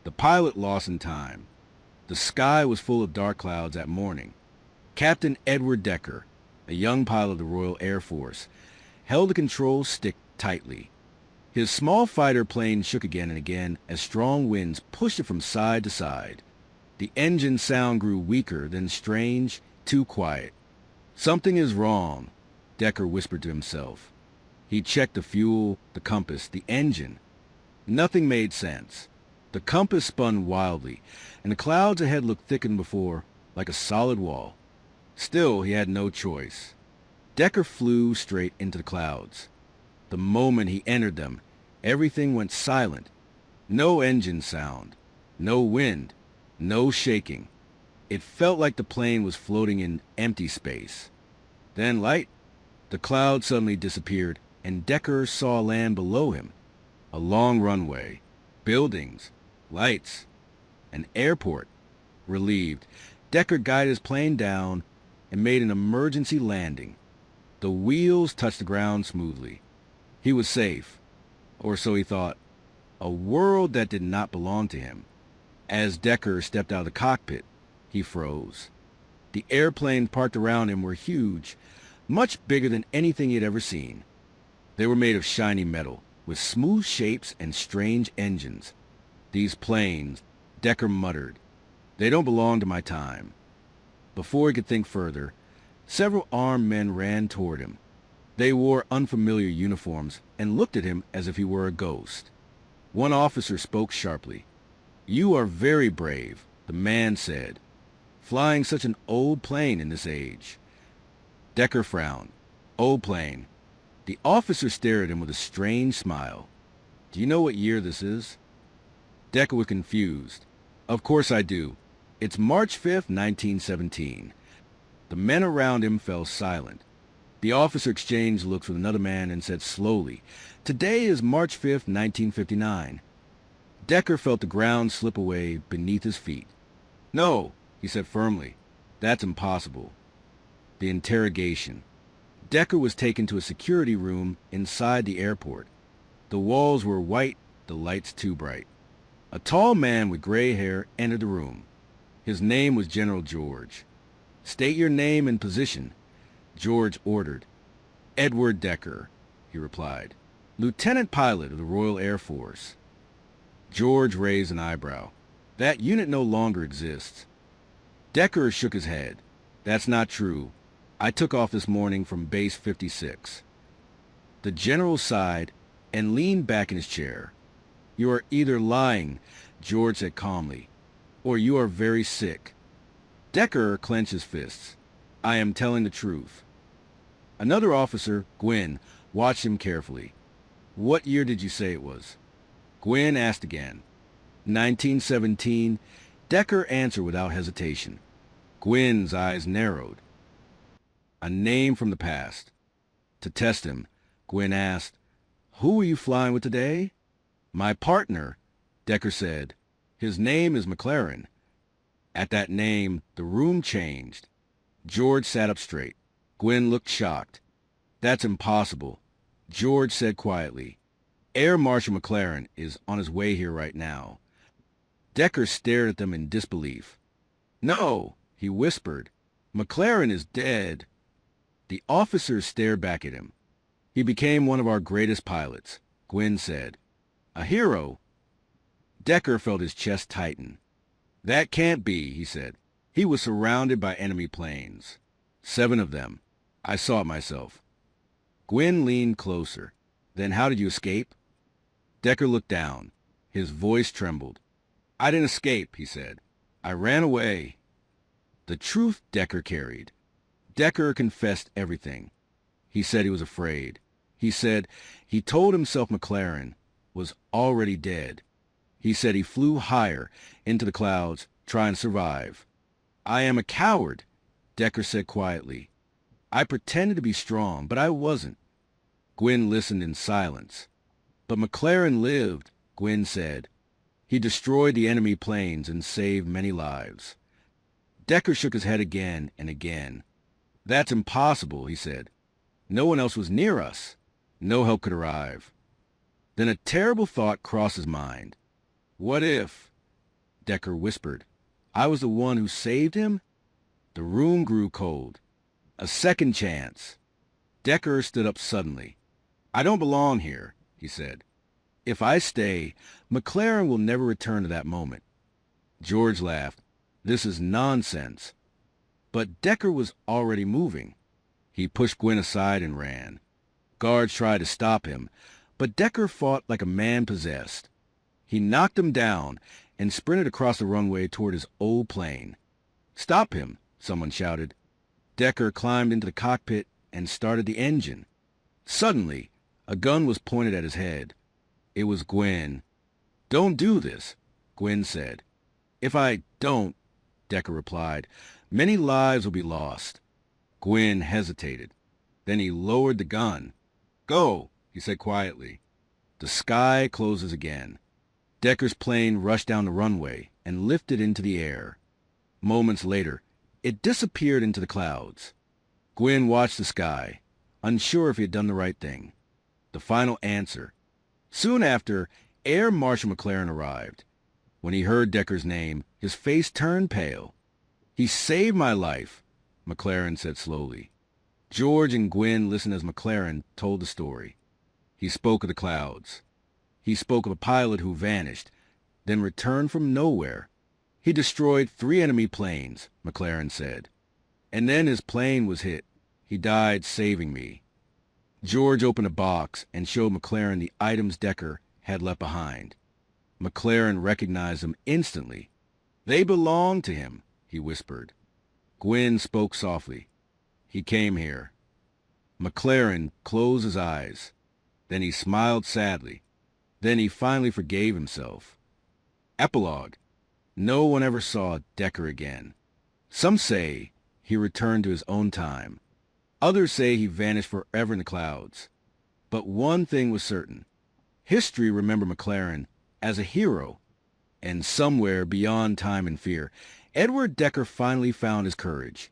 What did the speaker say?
The pilot lost in time. The sky was full of dark clouds that morning. Captain Edward Decker, a young pilot of the Royal Air Force, held the control stick tightly. His small fighter plane shook again and again as strong winds pushed it from side to side. The engine sound grew weaker, then strange, too quiet. "Something is wrong," Decker whispered to himself. He checked the fuel, the compass, the engine. Nothing made sense. The compass spun wildly, and the clouds ahead looked thicker than before, like a solid wall. Still, he had no choice. Decker flew straight into the clouds. The moment he entered them, everything went silent. No engine sound, no wind, no shaking. It felt like the plane was floating in empty space. Then light. The clouds suddenly disappeared, and Decker saw land below him. A long runway, buildings, lights, an airport. Relieved, Decker guided his plane down and made an emergency landing. The wheels touched the ground smoothly. He was safe, or so he thought. A world that did not belong to him. As Decker stepped out of the cockpit, he froze. The airplanes parked around him were huge, much bigger than anything he had ever seen. They were made of shiny metal, with smooth shapes and strange engines. "These planes," Decker muttered, "they don't belong to my time." Before he could think further, several armed men ran toward him. They wore unfamiliar uniforms and looked at him as if he were a ghost. One officer spoke sharply. "You are very brave," the man said, "flying such an old plane in this age." Decker frowned. "Old plane." The officer stared at him with a strange smile. "Do you know what year this is?" Decker was confused. "Of course I do. It's March 5th, 1917. The men around him fell silent. The officer exchanged looks with another man and said slowly, "Today is March 5th, 1959. Decker felt the ground slip away beneath his feet. "No," he said firmly. "That's impossible." The interrogation. Decker was taken to a security room inside the airport. The walls were white, the lights too bright. A tall man with gray hair entered the room. His name was General George. "State your name and position," George ordered. "Edward Decker," he replied. "Lieutenant pilot of the Royal Air Force." George raised an eyebrow. "That unit no longer exists." Decker shook his head. "That's not true. I took off this morning from Base 56. The general sighed and leaned back in his chair. "You are either lying," George said calmly, "or you are very sick." Decker clenched his fists. "I am telling the truth." Another officer, Gwynn, watched him carefully. "What year did you say it was?" Gwynn asked again. 1917, Decker answered without hesitation. Gwynn's eyes narrowed. "A name from the past." To test him, Gwynn asked, "Who are you flying with today?" "My partner," Decker said. "His name is McLaren." At that name, the room changed. George sat up straight. Gwynn looked shocked. "That's impossible," George said quietly. "Air Marshal McLaren is on his way here right now." Decker stared at them in disbelief. "No," he whispered. "McLaren is dead." The officers stared back at him. "He became one of our greatest pilots," Gwynn said. "A hero." Decker felt his chest tighten. "That can't be," he said. "He was surrounded by enemy planes. 7 of them. I saw it myself." Gwynn leaned closer. "Then how did you escape?" Decker looked down. His voice trembled. "I didn't escape," he said. "I ran away." The truth Decker carried. Decker confessed everything. He said he was afraid. He said he told himself McLaren was already dead. He said he flew higher into the clouds, trying to survive. "I am a coward," Decker said quietly. "I pretended to be strong, but I wasn't." Gwynn listened in silence. "But McLaren lived," Gwynn said. "He destroyed the enemy planes and saved many lives." Decker shook his head again and again. "That's impossible," he said. "No one else was near us. No help could arrive." Then a terrible thought crossed his mind. What if? Decker whispered. I was the one who saved him? The room grew cold. A second chance. Decker stood up suddenly. I don't belong here, he said. If I stay, McLaren will never return to that moment. George laughed. This is nonsense. But Decker was already moving. He pushed Gwyn aside and ran. Guards tried to stop him, but Decker fought like a man possessed. He knocked him down and sprinted across the runway toward his old plane. Stop him, someone shouted. Decker climbed into the cockpit and started the engine. Suddenly, a gun was pointed at his head. It was Gwyn. Don't do this, Gwyn said. If I don't, Decker replied, many lives will be lost. Gwyn hesitated. Then he lowered the gun. Go, he said quietly. The sky closes again. Decker's plane rushed down the runway and lifted into the air. Moments later, it disappeared into the clouds. Gwyn watched the sky, unsure if he had done the right thing. The final answer. Soon after, Air Marshal McLaren arrived. When he heard Decker's name, his face turned pale. He saved my life, McLaren said slowly. George and Gwyn listened as McLaren told the story. He spoke of the clouds. He spoke of a pilot who vanished, then returned from nowhere. He destroyed 3 enemy planes, McLaren said. And then his plane was hit. He died saving me. George opened a box and showed McLaren the items Decker had left behind. McLaren recognized them instantly. They belonged to him, he whispered. Gwyn spoke softly. He came here. McLaren closed his eyes. Then he smiled sadly. Then he finally forgave himself. Epilogue. No one ever saw Decker again. Some say he returned to his own time. Others say he vanished forever in the clouds. But one thing was certain. History remembered McLaren as a hero. And somewhere beyond time and fear, Edward Decker finally found his courage.